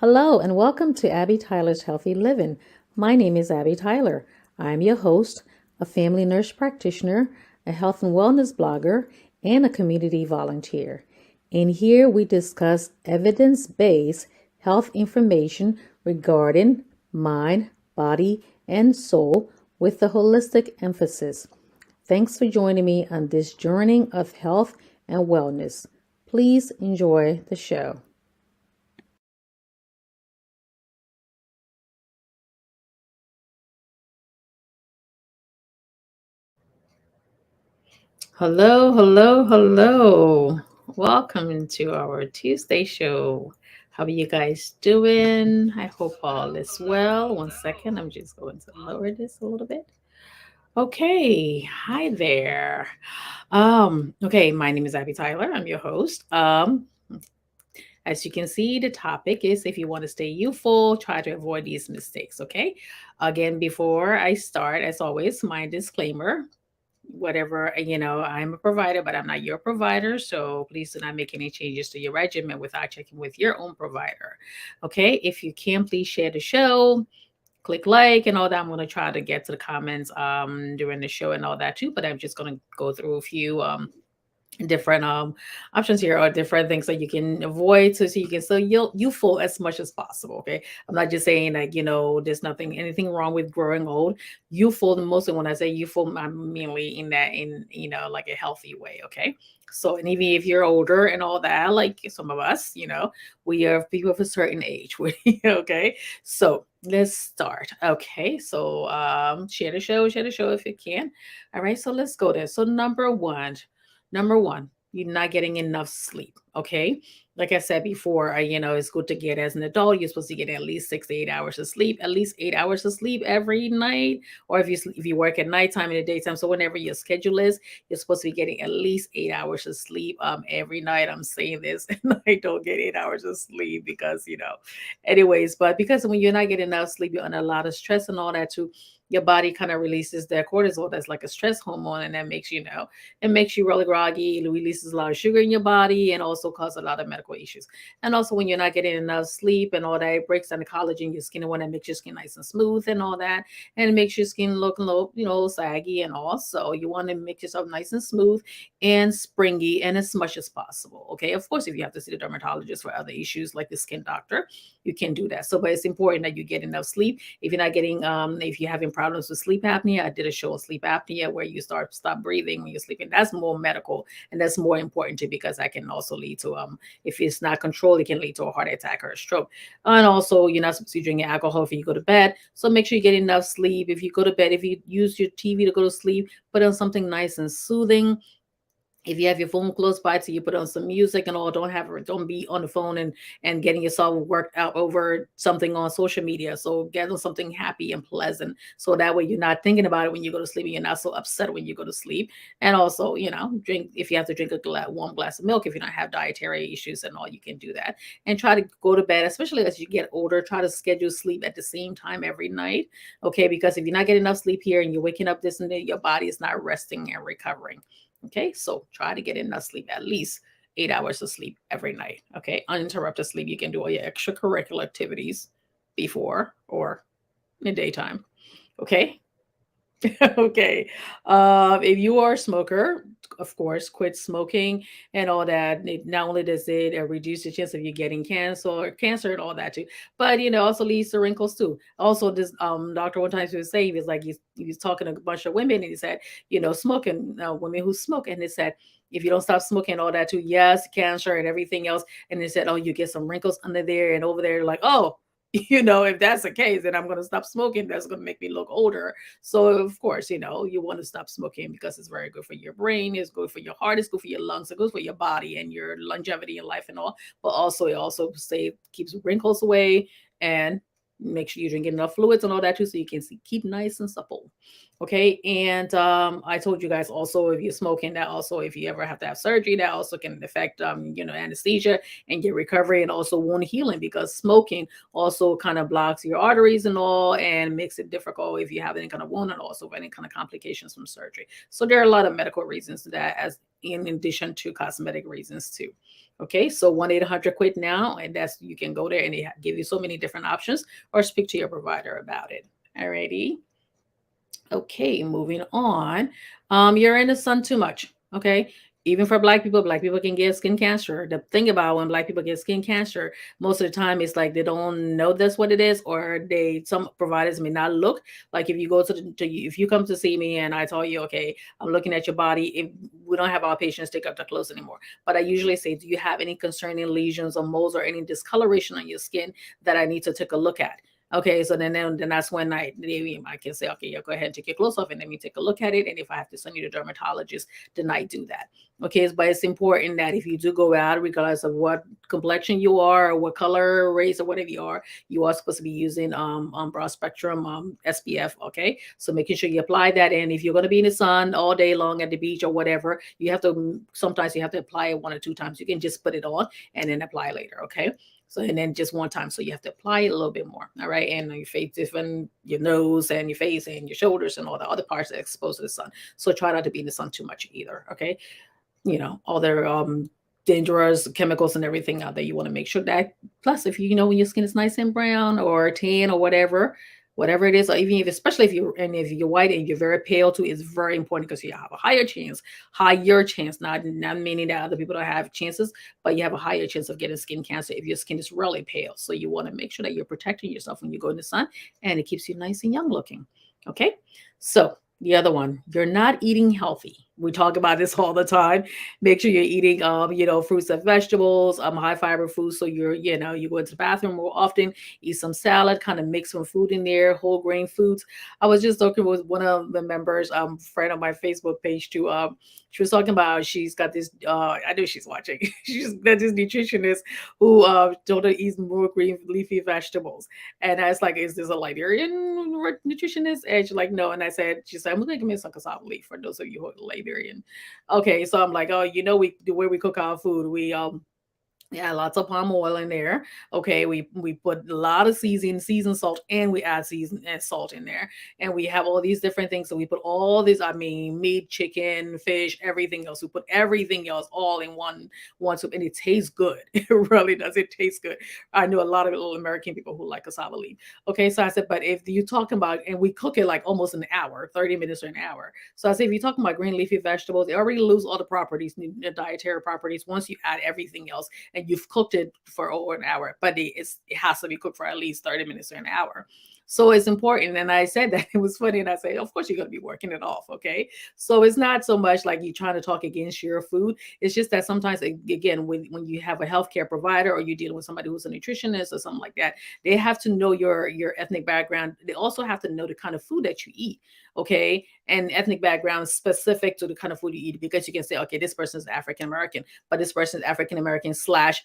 Hello, and welcome to Abby Tyler's Healthy Living. My name is Abby Tyler. I'm your host, a family nurse practitioner, a health and wellness blogger, and a community volunteer. In here, we discuss evidence based health information regarding mind, body, and soul with a holistic emphasis. Thanks for joining me on this journey of health and wellness. Please enjoy the show. Hello, hello, hello. Welcome to our Tuesday show. How are you guys doing? I hope all is well. One second, I'm just going to lower this a little bit. Okay, hi there. Okay, my name is Abby Tyler. I'm your host. As you can see, the topic is if you want to stay youthful, try to avoid these mistakes. Okay. Again, before I start, as always, my disclaimer whatever I'm a provider, but I'm not your provider, so please do not make any changes to your regimen without checking with your own provider. Okay, if you can, please share the show, click like and all that. I'm going to try to get to the comments during the show and all that too, but I'm just going to go through a few different options here, or different things that you can avoid, so you can still youthful as much as possible. Okay, I'm not just saying like there's nothing anything wrong with growing old. Youthful, mostly when I say youthful, I'm mainly in that, in like a healthy way. Okay, so, and even if you're older and all that, like some of us, we are people of a certain age. Okay, so let's start. Okay, so share the show if you can. All right, so let's go there. So Number one, you're not getting enough sleep. Okay. Like I said before, it's good to get, as an adult, you're supposed to get at least 6 to 8 hours of sleep, at least 8 hours of sleep every night. Or if you work at nighttime and the daytime, so whenever your schedule is, you're supposed to be getting at least 8 hours of sleep every night. I'm saying this and I don't get 8 hours of sleep because, anyways, but because when you're not getting enough sleep, you're under a lot of stress and all that too. Your body kind of releases that cortisol, that's like a stress hormone, and that makes it makes you really groggy. It releases a lot of sugar in your body and also causes a lot of medical issues. And also, when you're not getting enough sleep and all that, it breaks down the collagen in your skin, and when it makes your skin nice and smooth and all that, and it makes your skin look a little, saggy. And also, you want to make yourself nice and smooth and springy and as much as possible. Okay, of course, if you have to see the dermatologist for other issues like the skin doctor, you can do that. So, but it's important that you get enough sleep. If you're not getting, if you're having problems with sleep apnea, I did a show on sleep apnea where you stop breathing when you're sleeping. That's more medical, and that's more important too, because that can also lead to if it's not controlled, it can lead to a heart attack or a stroke. And also, you're not supposed to be drinking alcohol if you go to bed. So make sure you get enough sleep. If you go to bed, if you use your TV to go to sleep, put on something nice and soothing. If you have your phone close by, so you put on some music and all, don't be on the phone and getting yourself worked out over something on social media. So get on something happy and pleasant, so that way you're not thinking about it when you go to sleep, and you're not so upset when you go to sleep. And also, drink, if you have to drink a warm glass of milk, if you don't have dietary issues and all, you can do that. And try to go to bed, especially as you get older, try to schedule sleep at the same time every night. Okay, because if you're not getting enough sleep here and you're waking up this and that, your body is not resting and recovering. Okay, so try to get enough sleep, at least 8 hours of sleep every night. Okay, uninterrupted sleep. You can do all your extracurricular activities before or in the daytime. Okay, okay. If you are a smoker, of course, quit smoking and all that. Not only does it reduce the chance of you getting cancer and all that too, but also leads to wrinkles too. Also, this doctor one time he was saying, he was like, he was talking to a bunch of women, and he said, smoking, women who smoke, and they said, if you don't stop smoking and all that too, yes, cancer and everything else. And they said, oh, you get some wrinkles under there and over there, like, oh, if that's the case, then I'm going to stop smoking. That's going to make me look older. So of course, you want to stop smoking because it's very good for your brain, it's good for your heart, it's good for your lungs, it's good for your body and your longevity in life and all. But also, it also keeps wrinkles away, and make sure you drink enough fluids and all that too, so you can keep nice and supple. Okay, and I told you guys also, if you're smoking, that also, if you ever have to have surgery, that also can affect anesthesia and your recovery, and also wound healing, because smoking also kind of blocks your arteries and all, and makes it difficult if you have any kind of wound, and also any kind of complications from surgery. So there are a lot of medical reasons to that, as in addition to cosmetic reasons too. Okay, so 1-800-QUIT now, and that's you can go there and they give you so many different options, or speak to your provider about it. Alrighty. Okay, moving on. You're in the sun too much. Okay. Even for black people can get skin cancer. The thing about when black people get skin cancer, most of the time it's like they don't know that's what it is, or some providers may not look. Like if you go if you come to see me and I tell you, okay, I'm looking at your body, if we don't have our patients take up their clothes anymore. But I usually say, do you have any concerning lesions or moles or any discoloration on your skin that I need to take a look at? Okay, so then that's when I can say, okay, yeah, go ahead and take your clothes off and let me take a look at it. And if I have to send you to dermatologist, then I do that. Okay, but it's important that if you do go out, regardless of what complexion you are, or what color, race, or whatever you are supposed to be using broad spectrum SPF. Okay, so making sure you apply that. And if you're going to be in the sun all day long at the beach or whatever, you have to sometimes you have to apply it 1 or 2 times. You can just put it on and then apply later. Okay. So, and then just one time. So you have to apply it a little bit more. All right. And your face, different, your nose and your face and your shoulders and all the other parts that are exposed to the sun. So try not to be in the sun too much either. Okay. All their dangerous chemicals and everything out there. You want to make sure that. Plus, if you know when your skin is nice and brown or tan or whatever it is, or even especially if you're white and you're very pale too, is very important because you have a higher chance, not meaning that other people don't have chances, but you have a higher chance of getting skin cancer if your skin is really pale. So you want to make sure that you're protecting yourself when you go in the sun, and it keeps you nice and young looking. Okay, so the other one, you're not eating healthy. We talk about this all the time. Make sure you're eating, fruits and vegetables, high fiber foods. So you go into the bathroom more often, eat some salad, kind of mix some food in there, whole grain foods. I was just talking with one of the members, friend on my Facebook page too. She was talking about she's got this. I know she's watching. She's got this nutritionist who told her to eat more green leafy vegetables, and I was like, "Is this a Liberian nutritionist?" And she's like, "No." And she said, "I'm gonna give me some cassava leaf for those of you who are Liberian." Okay, so I'm like, "Oh, the way we cook our food, we yeah, lots of palm oil in there. Okay, we put a lot of seasoned salt, and we add seasoned salt in there, and we have all these different things. So we put all this, I mean, meat, chicken, fish, everything else. We put everything else all in one soup, and it tastes good. It really does. It tastes good. I know a lot of little American people who like cassava leaf. Okay, so I said, but if you're talking about, and we cook it like almost an hour, 30 minutes or an hour. So I said, if you're talking about green leafy vegetables, they already lose all the properties, the dietary properties, once you add everything else and you've cooked it for over an hour, but it has to be cooked for at least 30 minutes or an hour. So it's important. And I said that it was funny. And I say, of course, you're going to be working it off. Okay. So it's not so much like you trying to talk against your food. It's just that sometimes, again, when you have a healthcare provider or you're dealing with somebody who's a nutritionist or something like that, they have to know your ethnic background. They also have to know the kind of food that you eat. Okay. And ethnic background specific to the kind of food you eat, because you can say, okay, this person is African American, but this person is African American slash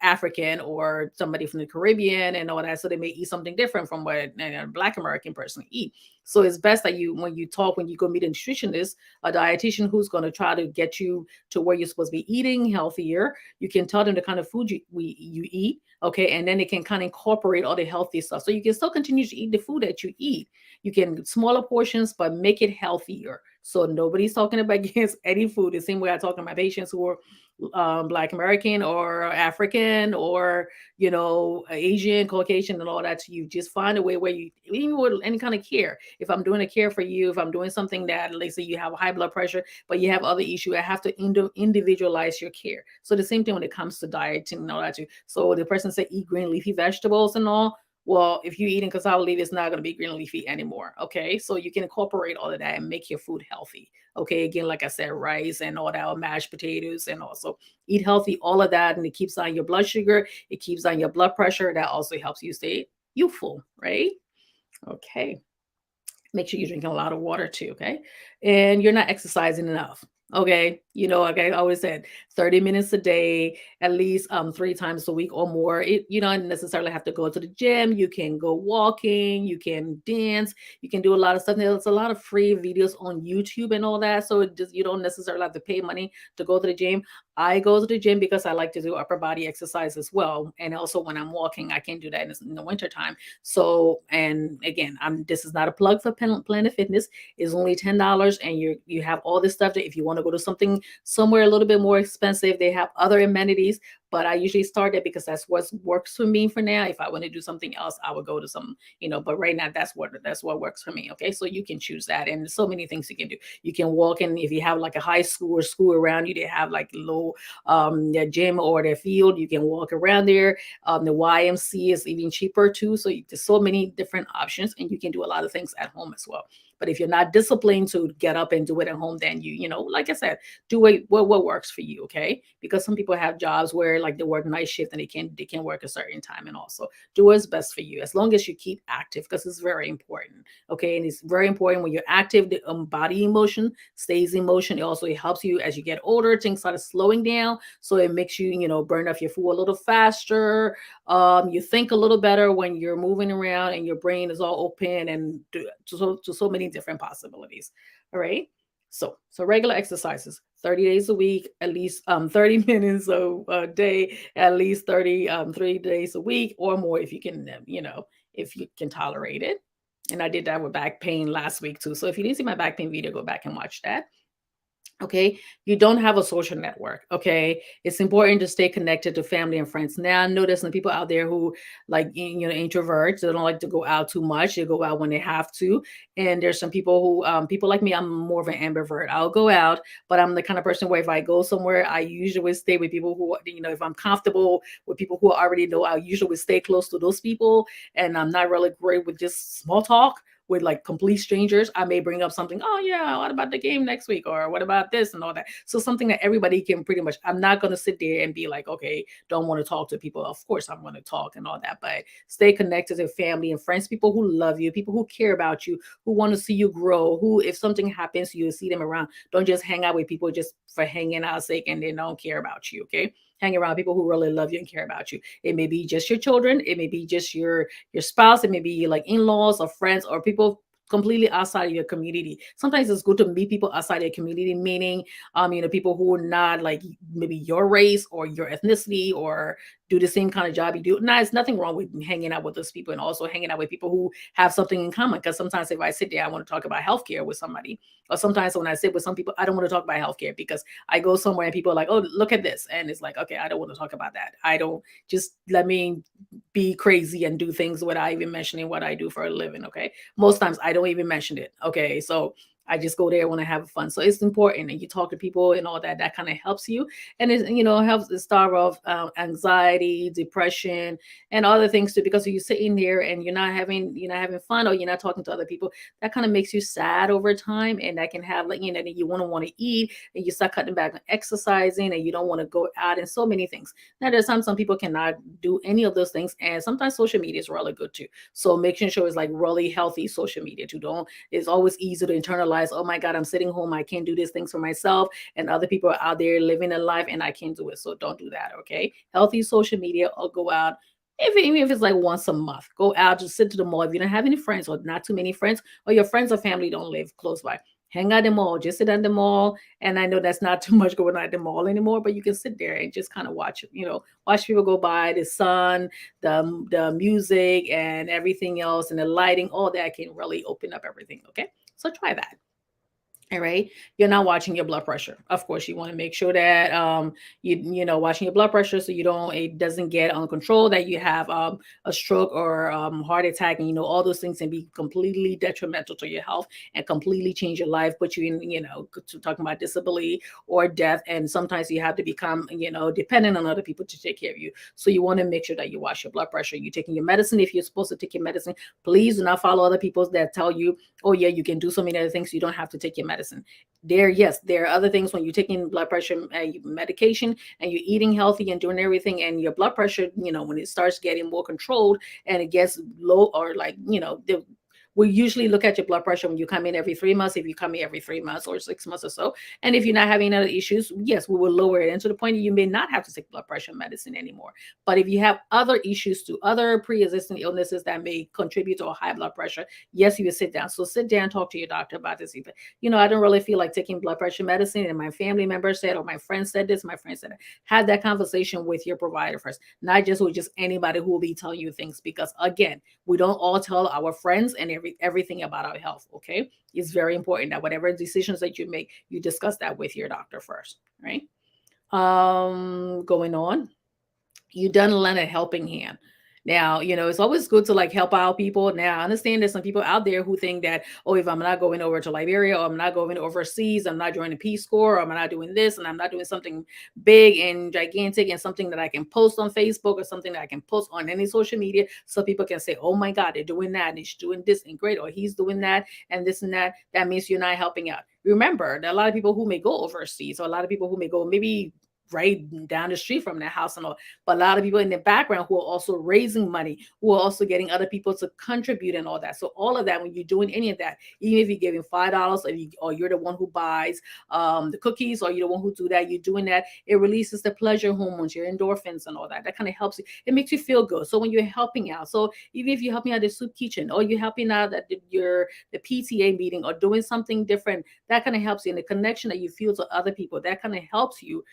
African, or somebody from the Caribbean and all that. So they may eat something different from what a Black American person eat. So it's best that when you go meet a nutritionist, a dietitian who's going to try to get you to where you're supposed to be eating healthier. You can tell them the kind of food you eat. Okay. And then they can kind of incorporate all the healthy stuff. So you can still continue to eat the food that you eat. You can smaller portions, but make it healthier. So nobody's talking about against any food. The same way I talk to my patients who are Black American or African or Asian, Caucasian, and all that. To you just find a way where you, even with any kind of care, if I'm doing a care for you, if I'm doing something that, let's say you have high blood pressure but you have other issue, I have to individualize your care. So the same thing when it comes to dieting and all that too. So the person say eat green leafy vegetables and all. Well, if you're eating cassava leaf, it's not going to be green leafy anymore. Okay. So you can incorporate all of that and make your food healthy. Okay. Again, like I said, rice and all that, mashed potatoes, and also eat healthy, all of that. And it keeps down your blood sugar. It keeps down your blood pressure. That also helps you stay youthful, right? Okay. Make sure you're drinking a lot of water too. Okay. And you're not exercising enough. Okay. Like I always said, 30 minutes a day, at least 3 times a week or more. You don't necessarily have to go to the gym. You can go walking, you can dance, you can do a lot of stuff. There's a lot of free videos on YouTube and all that. So you don't necessarily have to pay money to go to the gym. I go to the gym because I like to do upper body exercise as well. And also when I'm walking, I can do that in the winter time. So, and again, this is not a plug for Planet Fitness. It's only $10, and you have all this stuff that if you want to to go to something somewhere a little bit more expensive. They have other amenities, but I usually start there because that's what works for me for now. If I want to do something else, I would go to some, but right now that's what works for me. Okay. So you can choose that. And there's so many things you can do. You can walk in if you have like a high school or school around you, they have like low their gym or their field. You can walk around there. The YMC is even cheaper too. So there's so many different options, and you can do a lot of things at home as well. But if you're not disciplined to get up and do it at home, then like I said, do it what works for you, okay? Because some people have jobs where like they work night shift and they can work a certain time, and also do what's best for you as long as you keep active, because it's very important, okay? And it's very important when you're active, the body emotion stays in motion. It helps you as you get older, things start slowing down, so it makes you burn off your food a little faster. You think a little better when you're moving around and your brain is all open and to so many different possibilities. All right. So regular exercises, 30 days a week, at least 30 minutes a day, at least 3 days a week or more if you can, if you can tolerate it. And I did that with back pain last week too. So if you didn't see my back pain video, go back and watch that. Okay, you don't have a social network. Okay, it's important to stay connected to family and friends. Now I know there's some people out there who like introverts. They don't like to go out too much. They go out when they have to. And there's some people who people like me, I'm more of an ambivert. I'll go out, but I'm the kind of person where if I go somewhere, I usually stay with people who, if I'm comfortable with people who I already know, I usually stay close to those people. And I'm not really great with just small talk with like complete strangers. I may bring up something, oh yeah, what about the game next week? Or what about this and all that? So something that everybody can pretty much, I'm not gonna sit there and be like, okay, don't want to talk to people. Of course I'm gonna talk and all that, but stay connected to family and friends, people who love you, people who care about you, who want to see you grow, who if something happens, you see them around. Don't just hang out with people just for hanging out sake and they don't care about you. Okay. Hang around people who really love you and care about you. It may be just your children, it may be just your spouse, it may be like in-laws or friends or people completely outside of your community. Sometimes it's good to meet people outside your community, meaning people who are not like maybe your race or your ethnicity or do the same kind of job you do. Now, it's nothing wrong with hanging out with those people and also hanging out with people who have something in common. Because sometimes if I sit there, I want to talk about healthcare with somebody. Or sometimes when I sit with some people, I don't want to talk about healthcare because I go somewhere and people are like, oh, look at this. And it's like, okay, I don't want to talk about that. I don't just let me be crazy and do things without even mentioning what I do for a living. Okay. Most times I don't even mention it. Okay. So I just go there when I have fun. So it's important, and you talk to people and all that. That kind of helps you, and it helps to start off anxiety, depression, and other things too. Because you're sitting there and you're not having fun, or you're not talking to other people, that kind of makes you sad over time, and that can have like that you want to eat, and you start cutting back on exercising, and you don't want to go out, and so many things. Now there's some people cannot do any of those things, and sometimes social media is really good too. So making sure it's like really healthy social media too. Don't It's always easy to internalize, oh my God, I'm sitting home, I can't do these things for myself, and other people are out there living a life and I can't do it. So don't do that, okay? Healthy social media, or go out. Even if it's like once a month, go out, just sit to the mall. If you don't have any friends or not too many friends, or your friends or family don't live close by, hang out at the mall, just sit at the mall. And I know that's not too much going on at the mall anymore, but you can sit there and just kind of watch people go by, the sun, the music and everything else, and the lighting, all that can really open up everything. Okay. So try that. All right. You're not watching your blood pressure. Of course, you want to make sure that watching your blood pressure so it doesn't get uncontrolled, that you have a stroke or heart attack, and all those things can be completely detrimental to your health and completely change your life, put you in to talking about disability or death. And sometimes you have to become dependent on other people to take care of you. So you want to make sure that you watch your blood pressure. You're taking your medicine. If you're supposed to take your medicine, please do not follow other people that tell you, oh yeah, you can do so many other things, you don't have to take your medicine. Yes, there are other things when you're taking blood pressure medication and you're eating healthy and doing everything, and your blood pressure, when it starts getting more controlled and it gets low, or like we usually look at your blood pressure when you come in every 3 months, if you come in every 3 months or 6 months or so. And if you're not having other issues, yes, we will lower it. And to the point that you may not have to take blood pressure medicine anymore. But if you have other issues to other pre-existing illnesses that may contribute to a high blood pressure, yes, you will sit down. So sit down, talk to your doctor about this. I don't really feel like taking blood pressure medicine, and my family member said, or my friend said this, my friend said that. Have that conversation with your provider first, not just with just anybody who will be telling you things. Because again, we don't all tell our friends and their everything about our health. Okay, it's very important that whatever decisions that you make, you discuss that with your doctor first, right? Going on, you done lend a helping hand. Now, it's always good to like help out people. Now, I understand there's some people out there who think that, oh, if I'm not going over to Liberia, or I'm not going overseas, I'm not joining the Peace Corps, or I'm not doing this, and I'm not doing something big and gigantic and something that I can post on Facebook or something that I can post on any social media so people can say, oh my God, they're doing that, and he's doing this and great, or he's doing that and this and that. That means you're not helping out. Remember, there are a lot of people who may go overseas, or a lot of people who may go maybe right down the street from their house and all, but a lot of people in the background who are also raising money, who are also getting other people to contribute and all that. So all of that, when you're doing any of that, even if you're giving $5, or you're the one who buys the cookies, or you're the one who do that, you're doing that, it releases the pleasure hormones, your endorphins and all that. That kind of helps you. It makes you feel good. So when you're helping out, so even if you're helping out the soup kitchen, or you're helping out at the PTA meeting, or doing something different, that kind of helps you. And the connection that you feel to other people, that kind of helps you,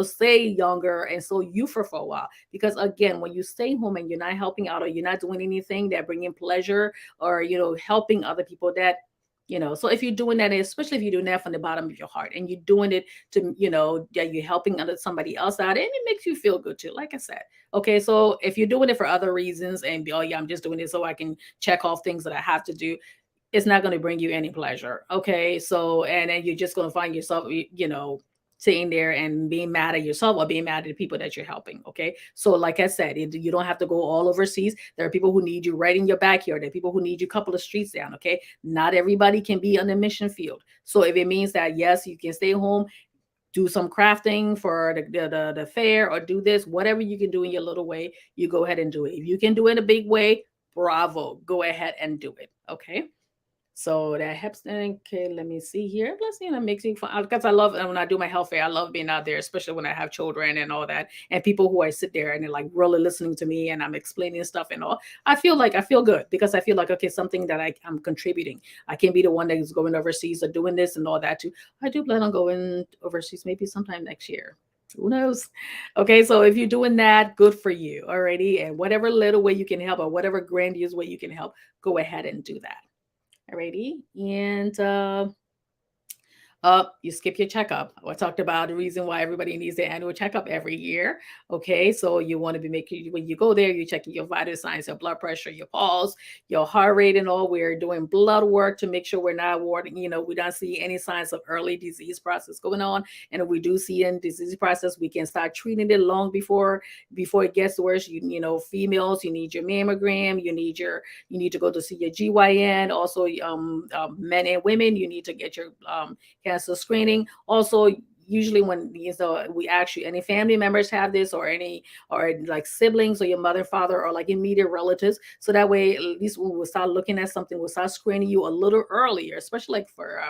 stay younger and so youthful for a while. Because again, when you stay home and you're not helping out, or you're not doing anything that bringing pleasure, or helping other people, that so if you're doing that, especially if you're doing that from the bottom of your heart, and you're doing it to that you're helping other somebody else out, and it makes you feel good too, like I said. Okay, so if you're doing it for other reasons, and oh yeah, I'm just doing it so I can check off things that I have to do, it's not going to bring you any pleasure. Okay, so and then you're just going to find yourself sitting there and being mad at yourself, or being mad at the people that you're helping. Okay, so like I said, you don't have to go all overseas. There are people who need you right in your backyard. There are people who need you a couple of streets down. Okay, not everybody can be on the mission field. So if it means that yes, you can stay home, do some crafting for the fair, or do this, whatever you can do in your little way, you go ahead and do it. If you can do it in a big way, bravo, go ahead and do it. Okay, so that helps. Okay, let me see here. Let's see, that makes me fun because I love when I do my health fair. I love being out there, especially when I have children and all that, and people who I sit there and they're like really listening to me, and I'm explaining stuff and all. I feel good, because I feel like, okay, something that I'm contributing. I can be the one that is going overseas or doing this and all that too. I do plan on going overseas maybe sometime next year. Who knows? Okay, so if you're doing that, good for you. Alrighty, and whatever little way you can help, or whatever grandiose way you can help, go ahead and do that. Alrighty. And you skip your checkup. I talked about the reason why everybody needs their annual checkup every year. Okay, so you want to be making, when you go there, you're checking your vital signs, your blood pressure, your pulse, your heart rate, and all. We're doing blood work to make sure we're not warning, we don't see any signs of early disease process going on. And if we do see any disease process, we can start treating it long before it gets worse. Females, you need your mammogram, you need to go to see your GYN. Also, men and women, you need to get your cancer screening. Also, usually when we actually, any family members have this, or any, or like siblings, or your mother, father, or like immediate relatives, so that way at least when we start looking at something, we'll start screening you a little earlier, especially like for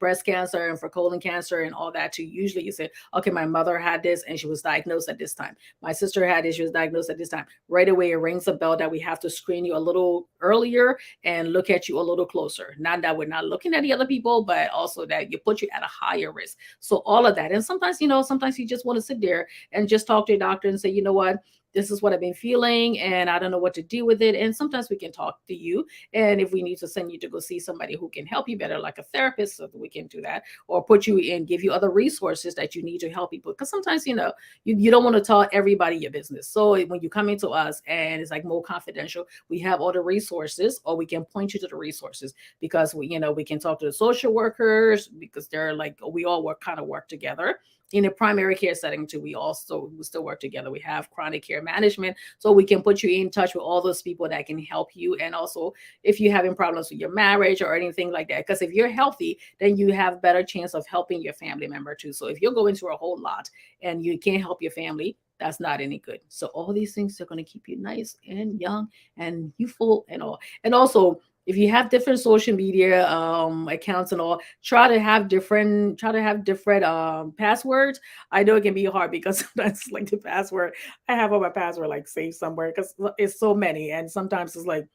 breast cancer and for colon cancer and all that too. Usually you say, okay, my mother had this and she was diagnosed at this time, my sister had this, she was diagnosed at this time. Right away it rings a bell that we have to screen you a little earlier and look at you a little closer. Not that we're not looking at the other people, but also that you put you at a higher risk. So all of that. And sometimes, sometimes you just want to sit there and just talk to your doctor and say, you know what, this is what I've been feeling and I don't know what to do with it. And sometimes we can talk to you. And if we need to send you to go see somebody who can help you better, like a therapist, so that we can do that, or put you in, give you other resources that you need to help people. Because sometimes, you don't want to tell everybody your business. So when you come into us and it's like more confidential, we have all the resources, or we can point you to the resources, because we can talk to the social workers, because they're like, we all work together. In a primary care setting too, we still work together. We have chronic care management, so we can put you in touch with all those people that can help you. And also, if you're having problems with your marriage or anything like that, because if you're healthy, then you have better chance of helping your family member too. So if you're going through a whole lot and you can't help your family, that's not any good. So all these things are going to keep you nice and young and youthful and all. And also, if you have different social media accounts and all, try to have different passwords. I know it can be hard because sometimes like the password, I have all my password like saved somewhere because it's so many, and sometimes it's like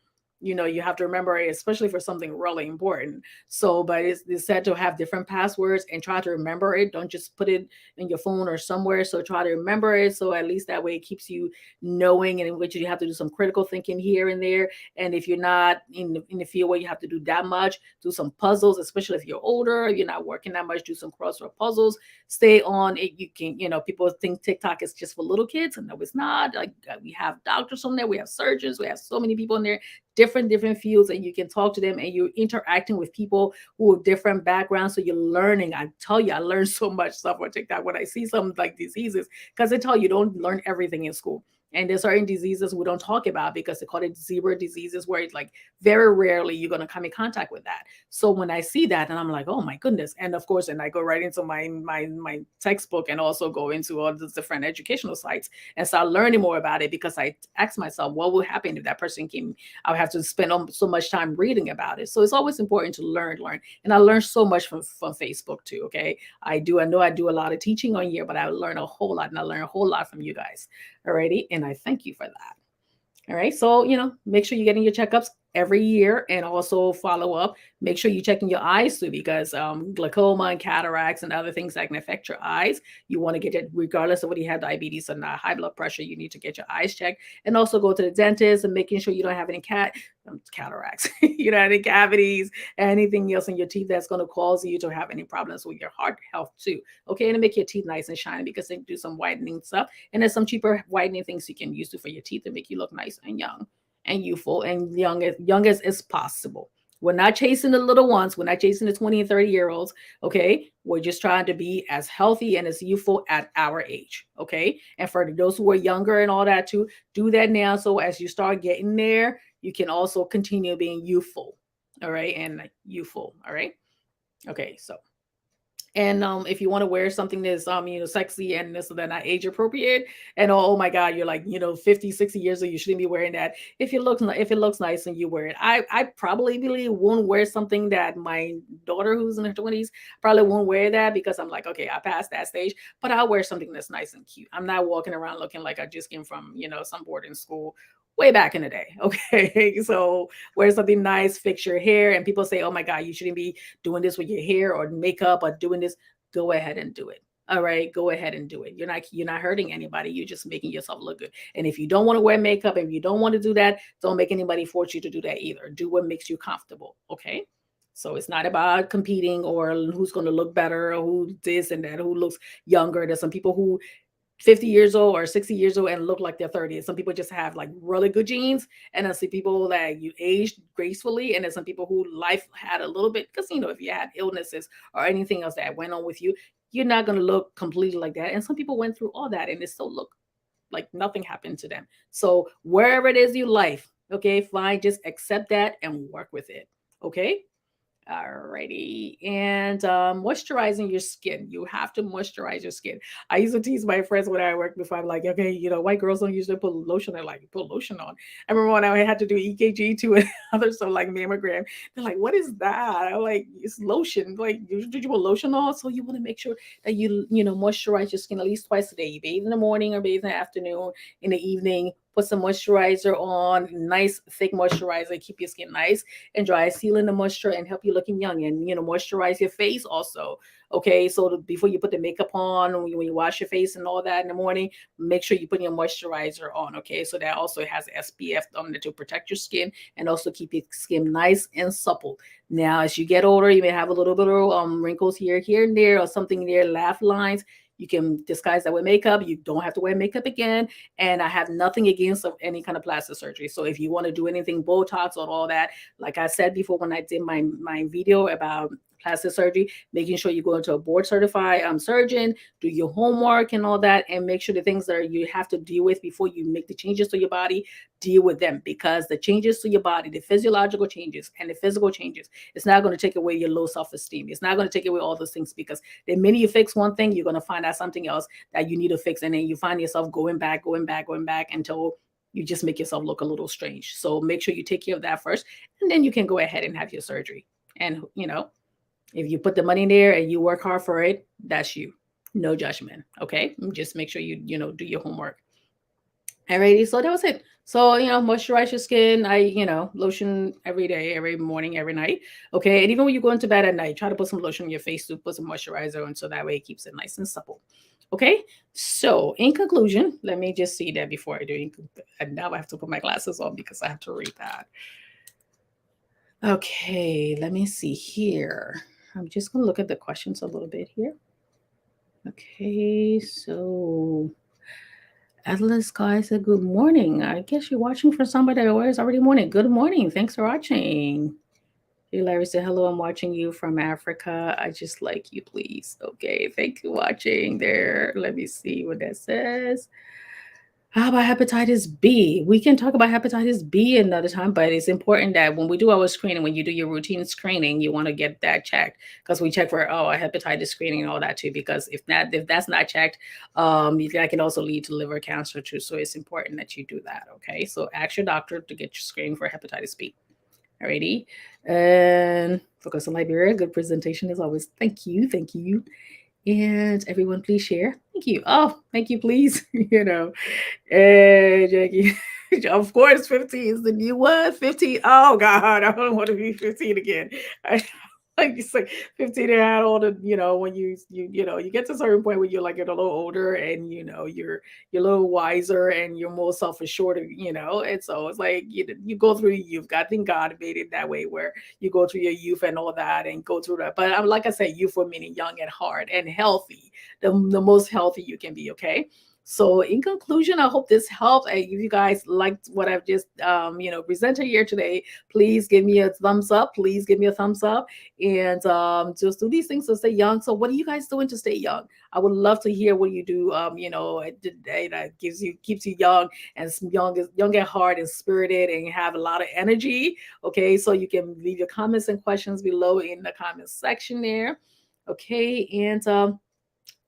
You have to remember it, especially for something really important. So, but it's said to have different passwords and try to remember it. Don't just put it in your phone or somewhere. So try to remember it. So at least that way it keeps you knowing, and in which you have to do some critical thinking here and there. And if you're not in the field where you have to do that much, do some puzzles, especially if you're older, if you're not working that much, do some crossword puzzles, stay on it. You can, people think TikTok is just for little kids, and no, it's not. Like we have doctors on there, we have surgeons, we have so many people in there, different fields, and you can talk to them, and you're interacting with people who have different backgrounds. So you're learning. I tell you, I learned so much stuff on TikTok when I see some like diseases, because they tell you don't learn everything in school. And there's certain diseases we don't talk about because they call it zebra diseases, where it's like very rarely you're going to come in contact with that. So when I see that, and I'm like, oh my goodness. And of course, and I go right into my textbook, and also go into all the different educational sites and start learning more about it, because I ask myself, what would happen if that person came? I would have to spend so much time reading about it. So it's always important to learn. And I learned so much from Facebook too. Okay. I know I do a lot of teaching on here, but I learn a whole lot, and I learn a whole lot from you guys. Alrighty. And I thank you for that. All right. So, make sure you're getting your checkups every year, and also follow up. Make sure you're checking your eyes too, because glaucoma and cataracts and other things that can affect your eyes. You want to get it regardless of whether you have diabetes or not, high blood pressure. You need to get your eyes checked, and also go to the dentist and making sure you don't have any cataracts, any cavities, anything else in your teeth that's going to cause you to have any problems with your heart health too. Okay. And to make your teeth nice and shiny, because they do some whitening stuff. And there's some cheaper whitening things you can use for your teeth to make you look nice and young and youthful and young as is possible. We're not chasing the little ones. We're not chasing the 20 and 30-year-olds. Okay. We're just trying to be as healthy and as youthful at our age. Okay. And for those who are younger and all that too, do that now. So as you start getting there, you can also continue being youthful. All right. And youthful. All right. Okay. So, and if you want to wear something that's sexy and this and that, not age appropriate, and oh my god, you're like 50, 60 years old, you shouldn't be wearing that. If it looks nice and you wear it, I probably really won't wear something that my daughter, who's in her 20s, probably won't wear that, because I'm like, okay, I passed that stage. But I'll wear something that's nice and cute. I'm not walking around looking like I just came from some boarding school way back in the day. Okay. So wear something nice, fix your hair, and people say, oh my god, you shouldn't be doing this with your hair or makeup or doing this. Go ahead and do it. All right, go ahead and do it. You're not hurting anybody. You're just making yourself look good. And if you don't want to wear makeup, and you don't want to do that, don't make anybody force you to do that either. Do what makes you comfortable. Okay. So it's not about competing or who's going to look better, or who this and that, who looks younger. There's some people who 50 years old or 60 years old and look like they're 30. And some people just have like really good genes. And I see people that you aged gracefully. And there's some people who life had a little bit, because, if you had illnesses or anything else that went on with you, you're not going to look completely like that. And some people went through all that and it still look like nothing happened to them. So wherever it is you life, okay, fine, just accept that and work with it. Okay. Alrighty. And moisturizing your skin. You have to moisturize your skin. I used to tease my friends when I worked before. I'm like, okay, white girls don't usually put lotion. They're like, put lotion on. I remember when I had to do EKG to another stuff like mammogram. They're like, what is that? I'm like, it's lotion. Like, did you put lotion on? So you want to make sure that you moisturize your skin at least twice a day. You bathe in the morning or bathe in the afternoon, in the evening. Put some moisturizer on, nice thick moisturizer, keep your skin nice and dry, sealing the moisture and help you looking young. And moisturize your face also. Okay, so before you put the makeup on, when you wash your face and all that in the morning, make sure you put your moisturizer on. Okay, so that also has SPF on it to protect your skin and also keep your skin nice and supple. Now, as you get older, you may have a little bit of wrinkles here and there, or something there, laugh lines. You can disguise that with makeup. You don't have to wear makeup again. And I have nothing against any kind of plastic surgery. So if you want to do anything, Botox or all that, like I said before when I did my video about plastic surgery, making sure you go into a board certified surgeon, do your homework and all that, and make sure the things that you have to deal with before you make the changes to your body, deal with them, because the changes to your body, the physiological changes and the physical changes, it's not going to take away your low self-esteem. It's not going to take away all those things, because the minute you fix one thing, you're going to find out something else that you need to fix, and then you find yourself going back until you just make yourself look a little strange. So make sure you take care of that first, and then you can go ahead and have your surgery. And if you put the money in there and you work hard for it, that's you. No judgment. Okay. Just make sure you do your homework. Alrighty, so that was it. So, moisturize your skin. Lotion every day, every morning, every night. Okay. And even when you go into bed at night, try to put some lotion on your face to put some moisturizer on so that way it keeps it nice and supple. Okay. So, in conclusion, let me just see that before I do. And now I have to put my glasses on because I have to read that. Okay. Let me see here. I'm just going to look at the questions a little bit here. Okay. So, Atlas Sky said, "Good morning. I guess you're watching for somebody that it's already morning. Good morning. Thanks for watching." Larry said, "Hello, I'm watching you from Africa. I just like you, please." Okay, thank you for watching there. Let me see what that says. How about hepatitis B? We can talk about hepatitis B another time, but it's important that when we do our screening, when you do your routine screening, you want to get that checked because we check for a hepatitis screening and all that too. Because if that's not checked, that can also lead to liver cancer too. So it's important that you do that. Okay, so ask your doctor to get you screened for hepatitis B. Alrighty, and focus on Liberia. Good presentation as always. Thank you, thank you, and everyone, please share. Thank you. Oh, thank you, please. Hey, Jackie. Of course, 15 is the new one. 15. Oh God, I don't want to be 15 again. I, like you say, 15 and had all the, when you get to a certain point where you're a little older and you're a little wiser and you're more self-assured, and so it's like you go through your youth. I think God made it that way where you go through your youth and all that and go through that. But like I said, youth for meaning young at heart and healthy, the most healthy you can be, okay? So, in conclusion, I hope this helped. If you guys liked what I've just, presented here today, please give me a thumbs up. Please give me a thumbs up, and just do these things to stay young. So, what are you guys doing to stay young? I would love to hear what you do. That keeps you young and young at heart and spirited and have a lot of energy. Okay, so you can leave your comments and questions below in the comments section there. Okay, and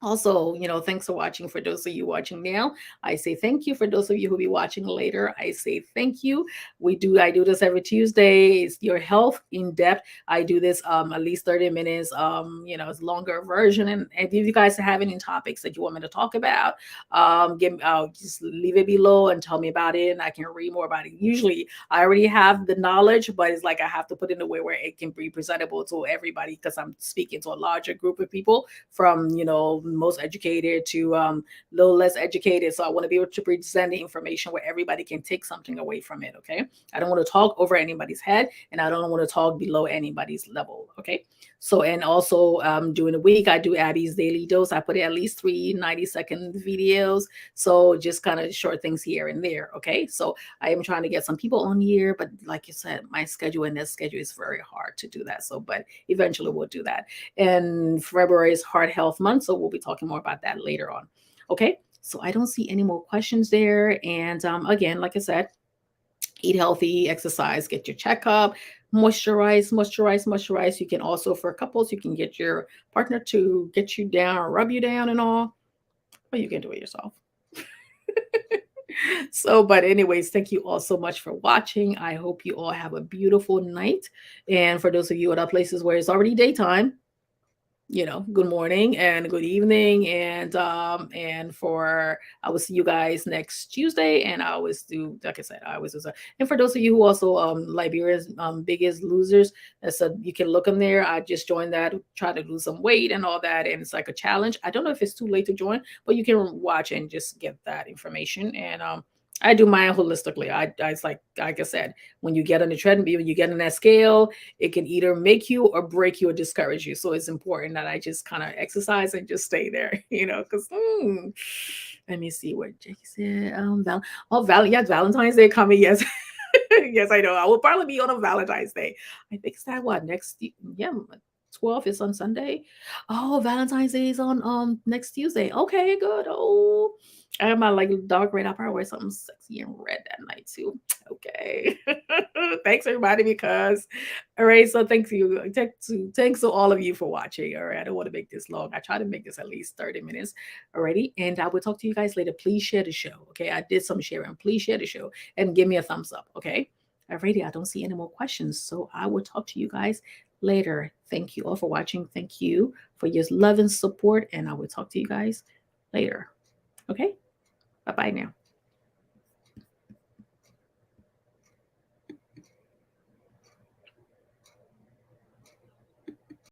also, thanks for watching. For those of you watching now, I say thank you. For those of you who'll be watching later, I say thank you. I do this every Tuesday. It's your health in depth. I do this at least 30 minutes. It's longer version. And if you guys have any topics that you want me to talk about, just leave it below and tell me about it, and I can read more about it. Usually, I already have the knowledge, but it's like I have to put it in a way where it can be presentable to everybody because I'm speaking to a larger group of people from most educated to little less educated. So I want to be able to present the information where everybody can take something away from it. Okay, I don't want to talk over anybody's head, and I don't want to talk below anybody's level. Okay, so and also during the week I do Abby's daily dose. I put at least 3 90-second videos, so just kind of short things here and there. Okay, so I am trying to get some people on here, but like you said, my schedule and their schedule is very hard to do that. So, but eventually we'll do that. And February is Heart Health Month, so we'll be talking more about that later on. Okay, so I don't see any more questions there. And again, like I said, eat healthy, exercise, get your checkup, moisturize, moisturize, moisturize. You can also, for couples, you can get your partner to get you down or rub you down and all, or you can do it yourself. So, but anyways, thank you all so much for watching. I hope you all have a beautiful night. And for those of you at other places where it's already daytime, good morning and good evening, and for I will see you guys next Tuesday, and I always do, like I said, I always do. And for those of you who also Liberia's Biggest Losers, so you can look them there. I just joined that, try to lose some weight and all that, and it's like a challenge. I don't know if it's too late to join, but you can watch and just get that information. And I do mine holistically. It's like I said, when you get on the treadmill, you get on that scale, it can either make you or break you or discourage you. So it's important that I just kind of exercise and just stay there, because let me see what Jackie said. Yes, Valentine's Day coming. Yes. Yes, I know. I will probably be on a Valentine's Day. I think it's that what next? Yeah, 12th is on Sunday. Oh, Valentine's Day is on next Tuesday. Okay, good. Oh, I have my like dark red. I'll probably wear something sexy and red that night too. Okay. Thanks everybody because all right, so thanks to all of you for watching. All right, I don't want to make this long. I try to make this at least 30 minutes already. And I will talk to you guys later. Please share the show. Okay. I did some sharing. Please share the show and give me a thumbs up. Okay. Alrighty, I don't see any more questions. So I will talk to you guys later. Thank you all for watching. Thank you for your love and support. And I will talk to you guys later. Okay. Bye bye now.